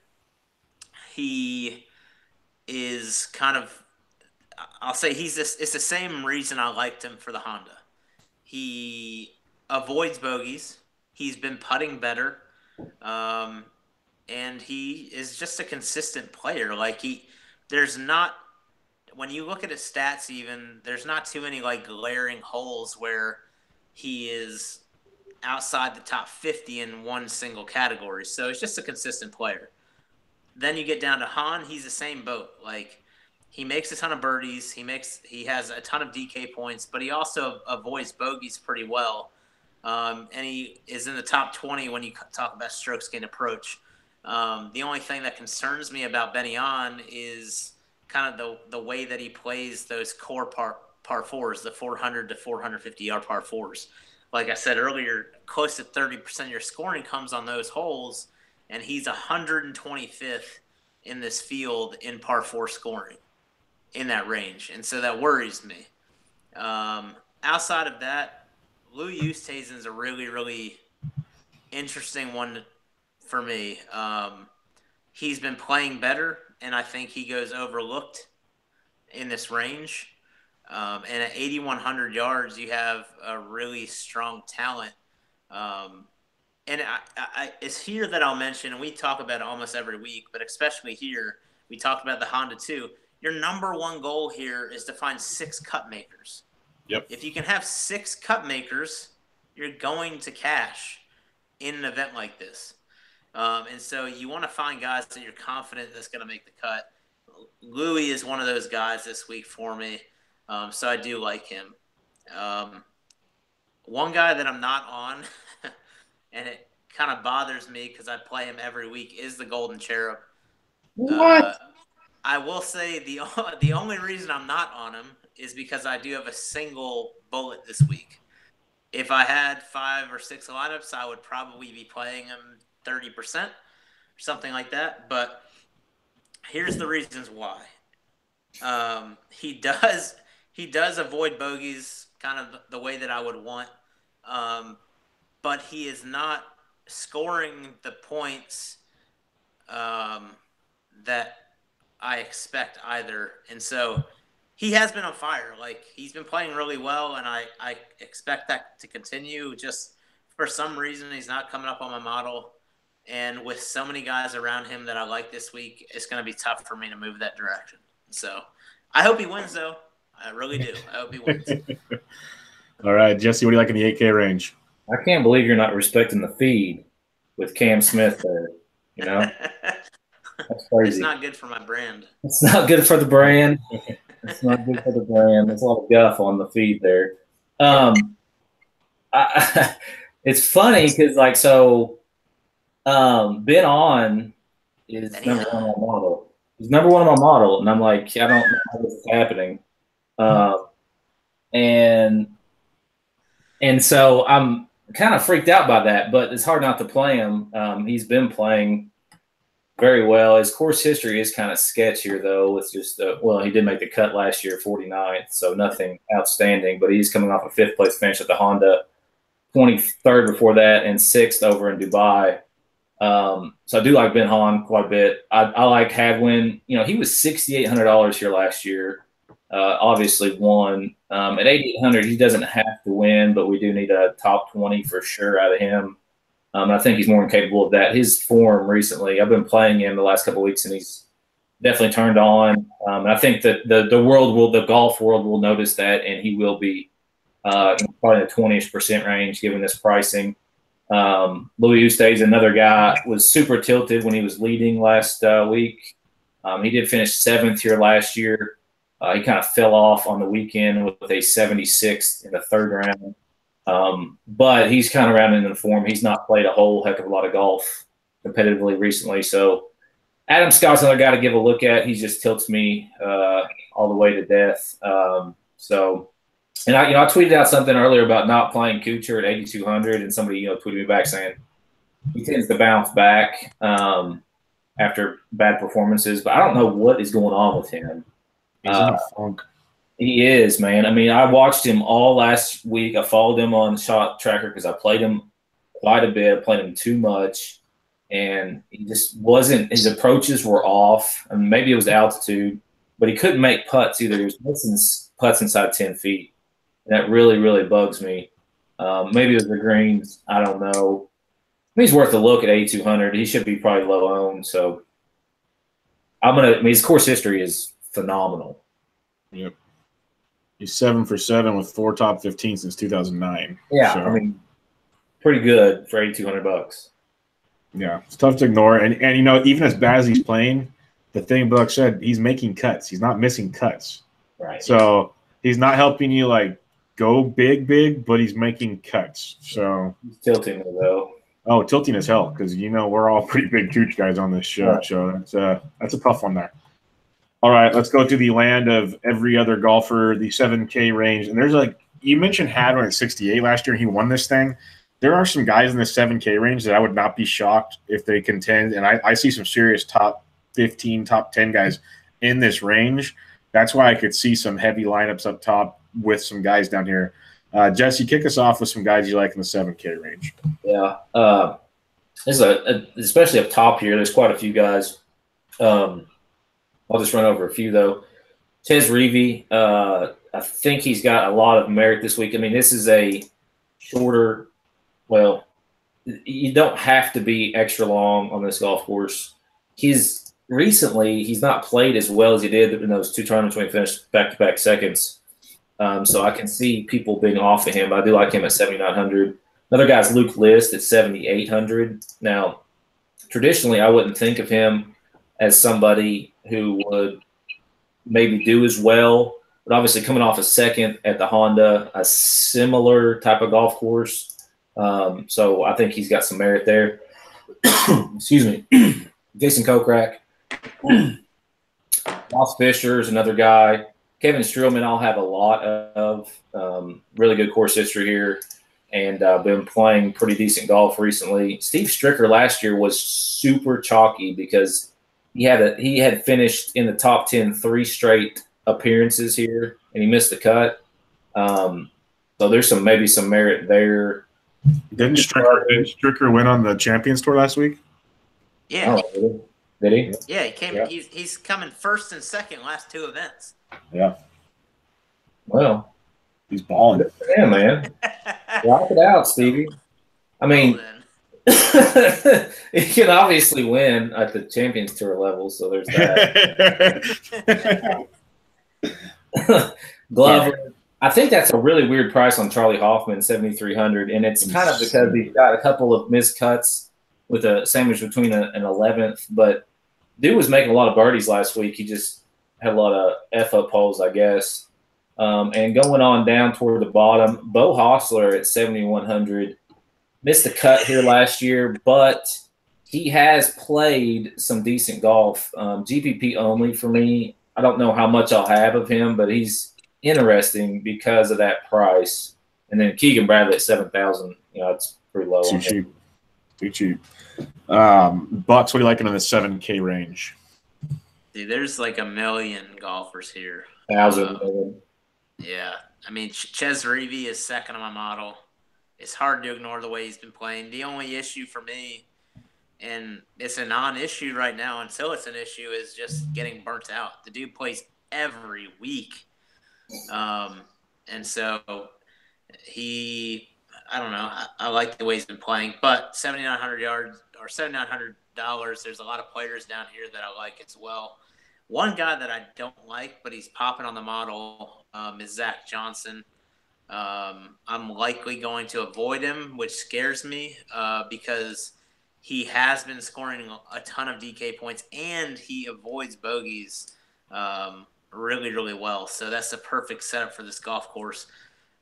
He is kind of, I'll say it's the same reason I liked him for the Honda. He avoids bogeys. He's been putting better. And he is just a consistent player. Like there's not, when you look at his stats even, there's not too many like glaring holes where he is outside the top 50 in one single category. So he's just a consistent player. Then you get down to Hahn, he's the same boat. Like he makes a ton of birdies, he has a ton of DK points, but he also avoids bogeys pretty well. And he is in the top 20 when you talk about strokes gain approach. The only thing that concerns me about Benny On is kind of the way that he plays those core par fours, the 400 to 450 yard par fours. Like I said earlier, close to 30% of your scoring comes on those holes, and he's 125th in this field in par four scoring in that range, and so that worries me. Outside of that, Lou Oosthuizen is a really, really interesting one for me. He's been playing better, and I think he goes overlooked in this range. And at 8,100 yards, you have a really strong talent. And it's here that I'll mention, and we talk about it almost every week, but especially here, we talked about the Honda too. Your number one goal here is to find 6 cut makers. Yep. If you can have 6 cut makers, you're going to cash in an event like this. And so you want to find guys that you're confident that's going to make the cut. Louis is one of those guys this week for me. So I do like him. One guy that I'm not on, and it kind of bothers me because I play him every week, is the Golden Cherub. What? I will say the only reason I'm not on him is because I do have a single bullet this week. If I had 5 or 6 lineups, I would probably be playing him 30% or something like that. But here's the reasons why. He does avoid bogeys kind of the way that I would want. But he is not scoring the points that I expect either. And so he has been on fire. Like, he's been playing really well, and I expect that to continue. Just for some reason, he's not coming up on my model. And with so many guys around him that I like this week, it's going to be tough for me to move that direction. So I hope he wins, though. I really do. I hope he wins. All right, Jesse, what do you like in the 8K range? I can't believe you're not respecting the feed with Cam Smith there. You know, that's crazy. It's not good for my brand. It's not good for the brand. It's not good for the brand. There's a lot of guff on the feed there. It's funny because, like, so Ben On is number one on my model. He's number one on my model, and I'm like, I don't know how this is happening. And so I'm kind of freaked out by that, but it's hard not to play him. He's been playing very well. His course history is kind of sketchier, though. It's just, he did make the cut last year, 49th, so nothing outstanding, but he's coming off a 5th place finish at the Honda, 23rd before that, and 6th over in Dubai. So I do like Ben Hahn quite a bit. I like Hadwin. You know, he was $6,800 here last year. Obviously won. At 8,800, he doesn't have to win, but we do need a top 20 for sure out of him. I think he's more than capable of that. His form recently, I've been playing him the last couple of weeks, and he's definitely turned on. And I think that the golf world will notice that, and he will be probably in the 20% range given this pricing. Louis Oosthuizen, another guy, was super tilted when he was leading last week. He did finish 7th here last year. He kind of fell off on the weekend with a 76th in the 3rd round. But he's kind of rounding in the form. He's not played a whole heck of a lot of golf competitively recently. So Adam Scott's another guy to give a look at. He just tilts me all the way to death. And I tweeted out something earlier about not playing Kuchar at 8,200, and somebody tweeted me back saying he tends to bounce back after bad performances, but I don't know what is going on with him. He's in a funk. He is, man. I mean, I watched him all last week. I followed him on Shot Tracker because I played him quite a bit. I played him too much, and he just wasn't – his approaches were off. I mean, maybe it was altitude, but he couldn't make putts either. He was missing putts inside 10 feet. And that really, really bugs me. Maybe it was the greens. I don't know. I mean, he's worth a look at 8,200. He should be probably low owned. So his course history is phenomenal. Yep. He's 7 for 7 with 4 top 15 since 2009. Yeah, so, I mean, pretty good for $8,200. Yeah, it's tough to ignore. And even as bad as he's playing, the thing Buck said, he's making cuts. He's not missing cuts. Right. So he's not helping you go big, but he's making cuts. So he's tilting me though. Oh, tilting as hell because we're all pretty big Cooch guys on this show. Right. So that's a tough one there. All right, let's go to the land of every other golfer, the 7K range. And there's you mentioned Hadwin at 68 last year, and he won this thing. There are some guys in the 7K range that I would not be shocked if they contend. And I see some serious top 15, top 10 guys in this range. That's why I could see some heavy lineups up top with some guys down here. Jesse, kick us off with some guys you like in the 7K range. Yeah. This is especially up top here. There's quite a few guys. I'll just run over a few, though. Ches Reavie, I think he's got a lot of merit this week. I mean, this is a shorter – well, you don't have to be extra long on this golf course. Recently, he's not played as well as he did in those 2 tournaments when he finished back-to-back seconds. So I can see people being off of him, but I do like him at 7,900. Another guy's Luke List at 7,800. Now, traditionally, I wouldn't think of him as somebody who would maybe do as well, but obviously coming off a second at the Honda, a similar type of golf course. So I think he's got some merit there. Excuse me. Jason Kokrak. Ross Fisher is another guy. Kevin Streelman, I'll have a lot of really good course history here, and been playing pretty decent golf recently. Steve Stricker last year was super chalky because he had finished in the top 10 3 straight appearances here, and he missed the cut. So there's maybe some merit there. Didn't Stricker win on the Champions Tour last week? Yeah. Oh, did he? Yeah, he came. Yeah. He's coming 1st and 2nd last 2 events. Yeah. Well, he's balling. Yeah, man. Rock it out, Stevie. I mean, he can obviously win at the Champions Tour level, so there's that. Glover. I think that's a really weird price on Charlie Hoffman, 7,300, and it's kind of because he's got a couple of missed cuts with a sandwich between an 11th. But dude was making a lot of birdies last week. He just had a lot of F-up holes, I guess. And going on down toward the bottom, Bo Hostler at 7,100. Missed the cut here last year, but he has played some decent golf. GPP only for me. I don't know how much I'll have of him, but he's interesting because of that price. And then Keegan Bradley at 7,000. It's pretty low. Too cheap. Too cheap. Bucks, what are you liking in the 7K range? Dude, there's like a million golfers here. 1,000. Yeah. I mean, Ches Reavie is second on my model. It's hard to ignore the way he's been playing. The only issue for me, and it's a non-issue right now until it's an issue, is just getting burnt out. The dude plays every week. And so he I don't know. I like the way he's been playing, but 7,900 yards or $7,900. There's a lot of players down here that I like as well. One guy that I don't like, but he's popping on the model, is Zach Johnson. I'm likely going to avoid him, which scares me because he has been scoring a ton of DK points and he avoids bogeys really, really well. So that's the perfect setup for this golf course.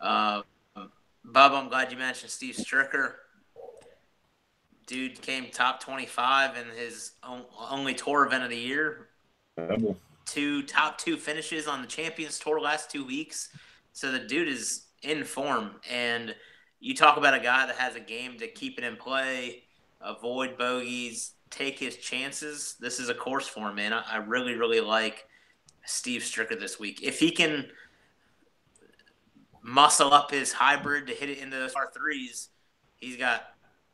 Bubba, I'm glad you mentioned Steve Stricker. Dude came top 25 in his only tour event of the year. Top two finishes on the Champions Tour last 2 weeks. So the dude is in form. And you talk about a guy that has a game to keep it in play, avoid bogeys, take his chances. This is a course for him, man. I really, really like Steve Stricker this week. If he can muscle up his hybrid to hit it into those par3s, he's got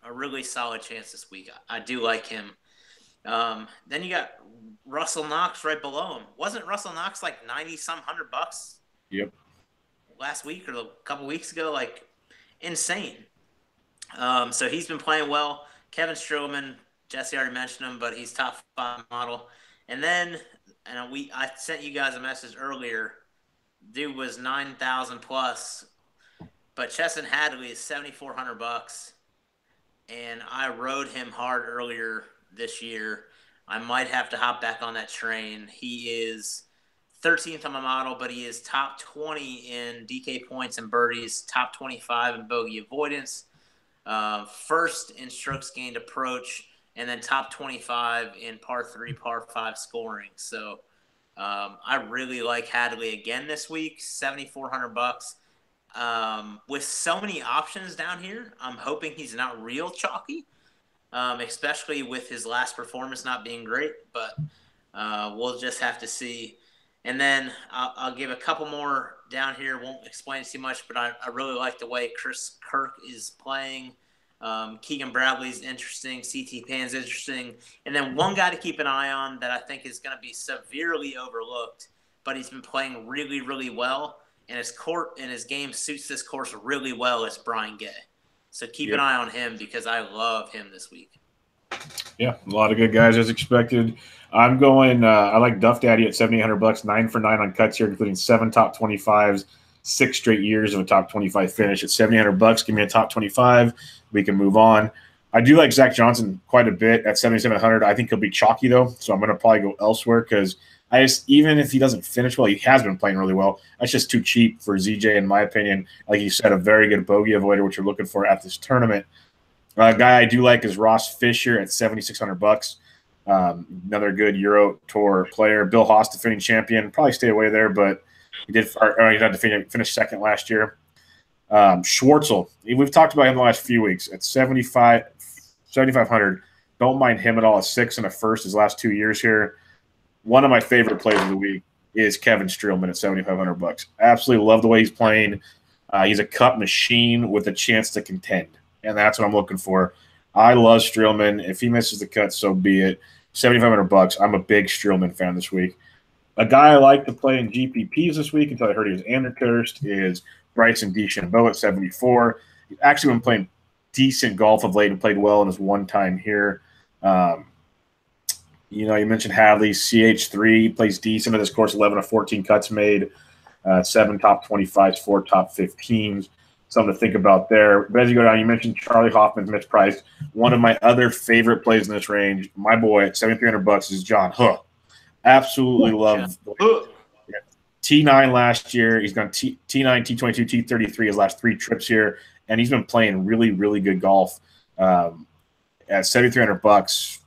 a really solid chance this week. I do like him. Then you got Russell Knox right below him. Wasn't Russell Knox like 90-some $100? Yep. Last week or a couple weeks ago, like insane. So he's been playing well. Kevin Strowman, Jesse already mentioned him, but he's top 5 model. And then, I sent you guys a message earlier. Dude was 9,000 plus, but Chesson Hadley is $7,400, and I rode him hard earlier this year. I might have to hop back on that train. He is 13th on my model, but he is top 20 in DK points and birdies, top 25 in bogey avoidance, first in strokes gained approach, and then top 25 in par 3, par 5 scoring. So I really like Hadley again this week, $7,400. With so many options down here, I'm hoping he's not real chalky, especially with his last performance not being great, but we'll just have to see. And then I'll give a couple more down here. Won't explain too much, but I really like the way Chris Kirk is playing. Keegan Bradley's interesting. CT Pan's interesting. And then one guy to keep an eye on that I think is going to be severely overlooked, but he's been playing really, really well. And his game suits this course really well is Brian Gay. So keep an eye on him because I love him this week. Yeah, a lot of good guys as expected. I'm going. I like Duff Daddy at $7,800, 9 for 9 on cuts here, including 7 top 25s, 6 straight years of a top 25 finish at $7,800. Give me a top 25. We can move on. I do like Zach Johnson quite a bit at $7,700. I think he'll be chalky though, so I'm going to probably go elsewhere because even if he doesn't finish well, he has been playing really well. That's just too cheap for ZJ, in my opinion. Like you said, a very good bogey avoider, which you're looking for at this tournament. A guy I do like is Ross Fisher at $7,600. Another good Euro Tour player. Bill Haas, defending champion. Probably stay away there, but he had to finish second last year. Schwartzel, we've talked about him the last few weeks at $7,500. Don't mind him at all. A 6 and a first his last 2 years here. One of my favorite plays of the week is Kevin Streelman at $7,500. Absolutely love the way he's playing. He's a cut machine with a chance to contend, and that's what I'm looking for. I love Streelman. If he misses the cut, so be it. $7,500. I'm a big Streelman fan this week. A guy I like to play in GPPs this week until I heard he was Andercursed is Bryson DeChambeau at $74. He's actually been playing decent golf of late and played well in his one time here. You mentioned Hadley, CH3 plays decent at this course, 11 of 14 cuts made, 7 top 25s, 4 top 15s. Something to think about there. But as you go down, you mentioned Charlie Hoffman's mispriced. One of my other favorite plays in this range, my boy at $7,300 is John Huh. Absolutely love T9 last year. He's gone T9, T22, T33 his last 3 trips here, and he's been playing really, really good golf. At $7,300,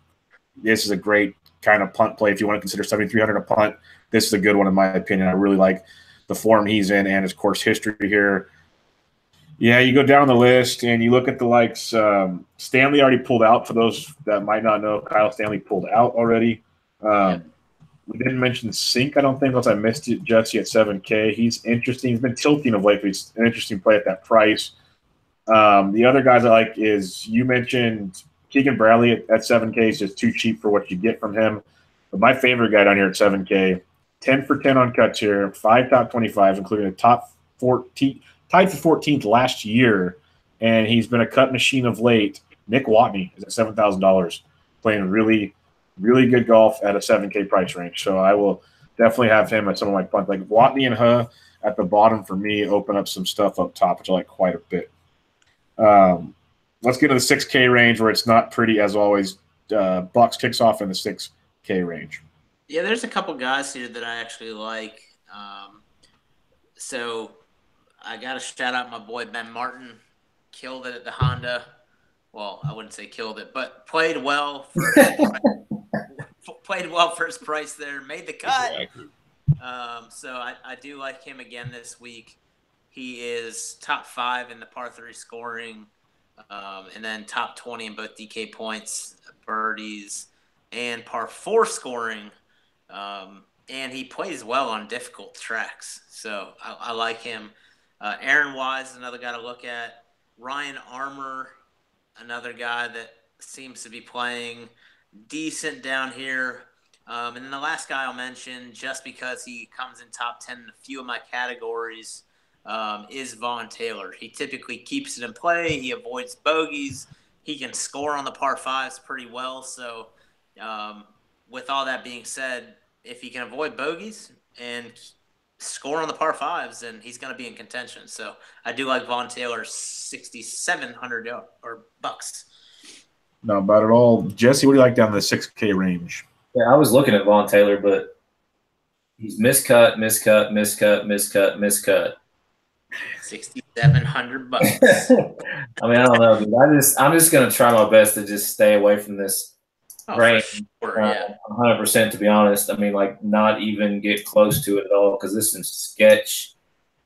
this is a great kind of punt play if you want to consider $7,300 a punt. This is a good one in my opinion. I really like the form he's in and his course history here. Yeah, you go down the list and you look at the likes. Stanley already pulled out. For those that might not know, Kyle Stanley pulled out already. We didn't mention Sink, I don't think, unless I missed it. Jesse at $7K. He's interesting. He's been tilting of late, but he's an interesting play at that price. The other guys I like is you mentioned Keegan Bradley at $7K is just too cheap for what you get from him. But my favorite guy down here at $7K, 10 for 10 on cuts here, 5 top 25s, including a top 14, tied for 14th last year and he's been a cut machine of late. Nick Watney is at $7,000, playing really, really good golf at a 7K price range. So I will definitely have him at some of my punts. Like Watney and Huh at the bottom for me open up some stuff up top, which I like quite a bit. Let's get to the 6K range where it's not pretty as always. Bucks kicks off in the 6K range. Yeah, there's a couple guys here that I actually like. So I got to shout out my boy Ben Martin. Killed it at the Honda. Well, I wouldn't say killed it, but played well for his price there. Made the cut. Exactly. So I do like him again this week. He is top 5 in the par 3 scoring, and then top 20 in both DK points, birdies, and par 4 scoring. And he plays well on difficult tracks. So I like him. Aaron Wise is another guy to look at. Ryan Armour, another guy that seems to be playing decent down here. And then the last guy I'll mention, just because he comes in top 10 in a few of my categories, is Vaughn Taylor. He typically keeps it in play. He avoids bogeys. He can score on the par 5s pretty well. So with all that being said, if he can avoid bogeys and score on the par 5s, then he's going to be in contention. So I do like Vaughn Taylor, $6,700 or bucks. Not bad at all. Jesse, what do you like down in the 6K range? Yeah, I was looking at Vaughn Taylor, but he's miscut. $6,700. I mean, I don't know, dude. I'm just gonna try my best to just stay away from this range. Sure, yeah. 100%, to be honest. I mean, like, not even get close to it at all, because this is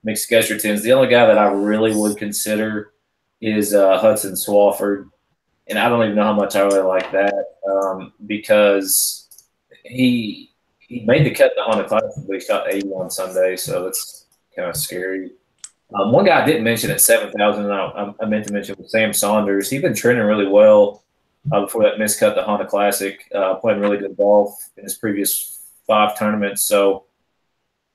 mixed Sketchertons. The only guy that I really would consider is Hudson Swafford, and I don't even know how much I really like that, because he made the cut in the Honda Classic, but he shot 80 on Sunday, so it's kind of scary. One guy I didn't mention at 7,000, I meant to mention, was Sam Saunders. He's been trending really well before that miscut the Honda Classic, playing really good golf in his previous 5 tournaments. So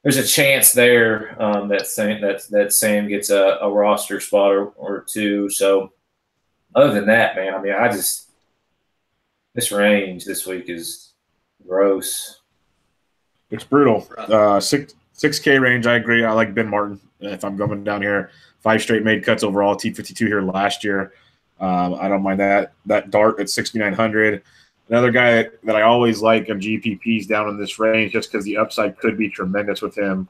there's a chance there that Sam gets a roster spot or 2. So other than that, man, I mean, this range this week is gross. It's brutal. 6K range, I agree. I like Ben Martin. If I'm going down here, 5 straight made cuts overall, T52 here last year. I don't mind that. That dart at 6,900. Another guy that I always like on GPPs down in this range, just because the upside could be tremendous with him,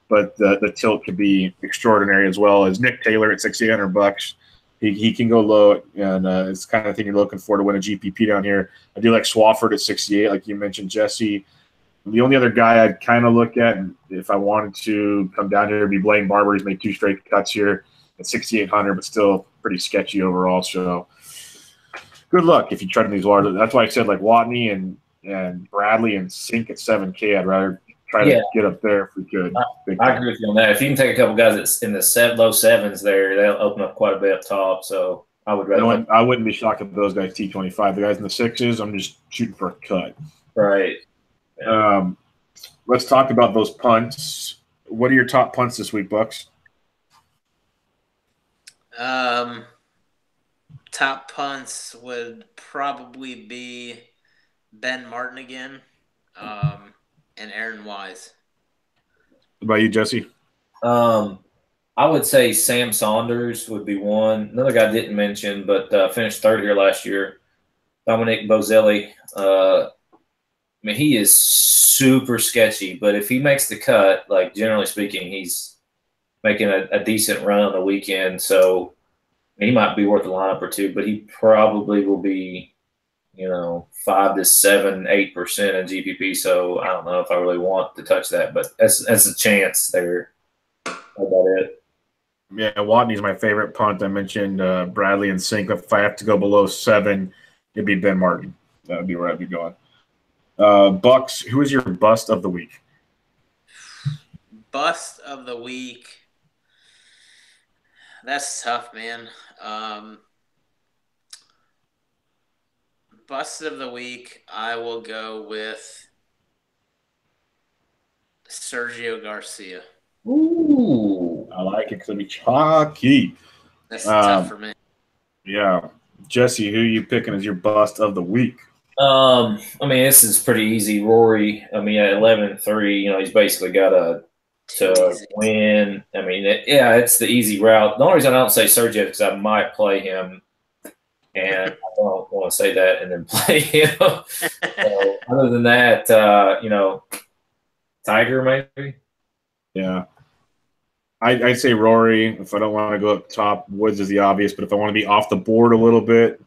but the tilt could be extraordinary as well, is Nick Taylor at $6,800. He can go low, and it's the kind of thing you're looking for to win a GPP down here. I do like Swafford at 68, like you mentioned, Jesse. The only other guy I'd kind of look at, if I wanted to come down here, would be Blaine Barber. He's made 2 straight cuts here at 6,800, but still pretty sketchy overall. So good luck if you try to these waters. That's why I said like Watney and Bradley and Sink at 7K. I'd rather try to get up there if we could. I agree with you on that. If you can take a couple guys that's in the low 7s there, they'll open up quite a bit up top. So I would rather. I wouldn't be shocked if those guys T25. The guys in the 6s, I'm just shooting for a cut. Right. Yeah. Let's talk about those punts. What are your top punts this week, Bucks? Top punts would probably be Ben Martin again, and Aaron Wise. What about you, Jesse? I would say Sam Saunders would be one. Another guy I didn't mention, but finished 3rd here last year, Dominic Bozelli. I mean, he is super sketchy, but if he makes the cut, like generally speaking, he's making a decent run on the weekend. So he might be worth a lineup or 2, but he probably will be, 5 to 7, 8% in GPP. So I don't know if I really want to touch that, but that's a chance there. How about it? Yeah, Watney's my favorite punt. I mentioned Bradley and Sink. If I have to go below 7, it'd be Ben Martin. That would be where I'd be going. Bucks, who is your bust of the week? Bust of the week. That's tough, man. Bust of the week, I will go with Sergio Garcia. Ooh. I like it because it'll be chalky. That's tough for me. Yeah. Jesse, who are you picking as your bust of the week? I mean, this is pretty easy. Rory, I mean, at 11-3, he's basically got to win. I mean, it's the easy route. The only reason I don't say Sergio is because I might play him, and I don't want to say that and then play him. So, other than that, Tiger maybe. Yeah. I'd say Rory. If I don't want to go up top, Woods is the obvious. But if I want to be off the board a little bit,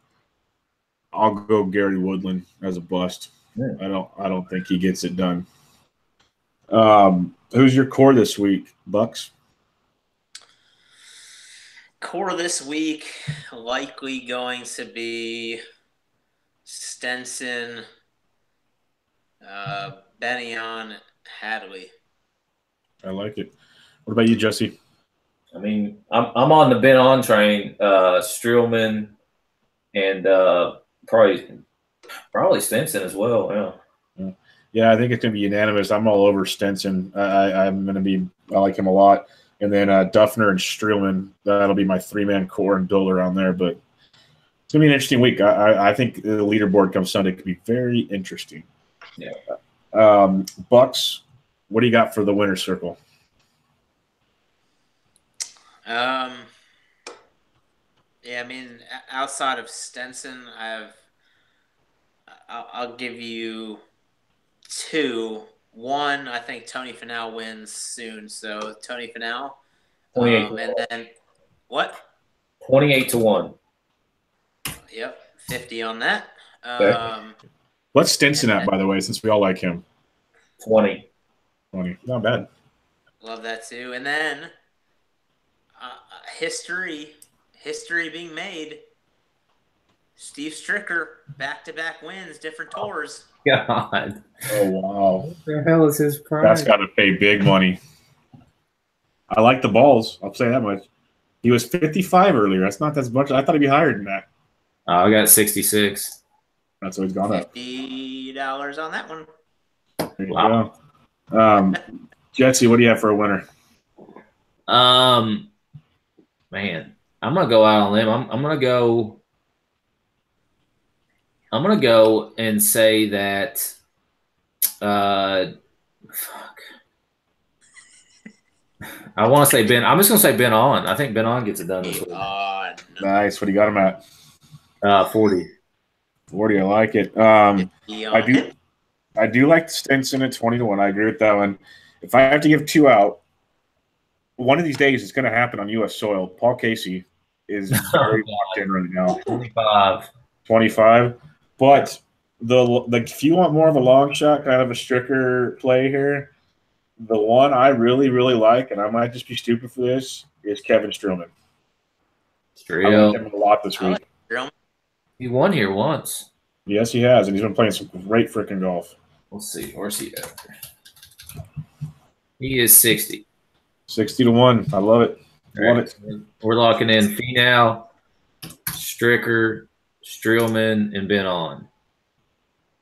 I'll go Gary Woodland as a bust. Yeah. I don't think he gets it done. Who's your core this week, Bucks? Core this week likely going to be Stenson, Benyon, Hadley. I like it. What about you, Jesse? I mean, I'm on the Ben on train. Streelman and probably Stenson as well. Yeah, I think it's going to be unanimous. I'm all over Stenson. I like him a lot. And then Duffner and Streelman, that'll be my three-man core and build around there. But it's going to be an interesting week. I think the leaderboard comes Sunday could be very interesting. Yeah. Bucks, what do you got for the winner's circle? Yeah, I mean, outside of Stenson, I'll give you two. One, I think Tony Finau wins soon, so Tony Finau. 28 and then what? 28-1. Yep, 50 on that. What's Stinson at, by the way, since we all like him? 20. Not bad. Love that too. And then history being made. Steve Stricker, back-to-back wins, different tours. God. Oh, wow. What the hell is his price? That's got to pay big money. I like the balls. I'll say that much. He was 55 earlier. That's not as much. I thought he'd be higher than that. I got 66. That's what he's gone up. $50 on that one. There you go. Jesse, what do you have for a winner? Man, I'm gonna go out on a limb. I'm gonna go and say that. Fuck. I want to say Ben. I'm just gonna say Ben on. I think Ben on gets it done this week. Nice. What do you got him at? 40. 40. I like it. I do like Stenson at 20-1. I agree with that one. If I have to give two out, one of these days it's going to happen on U.S. soil. Paul Casey is very locked in right now. 25. But if you want more of a long shot, kind of a Stricker play here, the one I really, really like, and I might just be stupid for this, is Kevin Streelman. I like him a lot this week. He won here once. Yes, he has, and he's been playing some great freaking golf. Let's see. Where's he at? He is 60. 60-1. I love it. Love it. We're locking in Finau, Stricker, Streelman, and Ben on.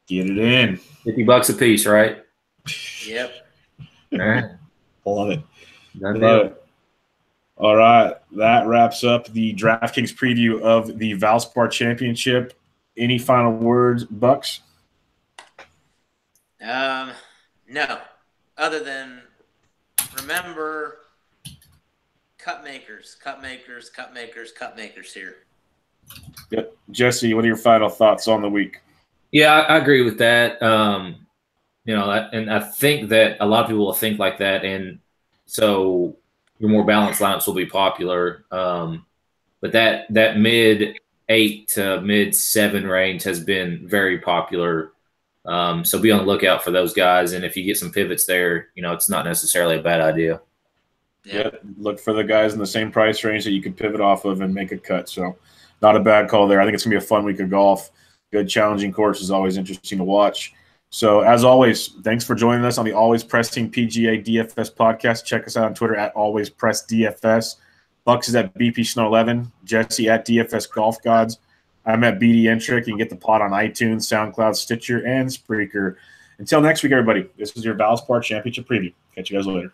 Get it in. $50 a piece, right? Yep. All right. Love it. Love it. All right. That wraps up the DraftKings preview of the Valspar Championship. Any final words, Bucks? No. Other than remember cup makers here. Yep. Jesse, what are your final thoughts on the week? Yeah, I agree with that. And I think that a lot of people will think like that, and so your more balanced lineups will be popular. But that mid 8 to mid 7 range has been very popular. So be on the lookout for those guys, and if you get some pivots there, it's not necessarily a bad idea. Yeah, look for the guys in the same price range that you can pivot off of and make a cut. So not a bad call there. I think it's going to be a fun week of golf. Good challenging course is always interesting to watch. So as always, thanks for joining us on the Always Pressing PGA DFS podcast. Check us out on Twitter at Always Press DFS. Bucks is at BP Snow 11. Jesse at DFS Golf Gods. I'm at BD Entrick. You can get the pod on iTunes, SoundCloud, Stitcher, and Spreaker. Until next week, everybody, this is your Valspar Championship preview. Catch you guys later.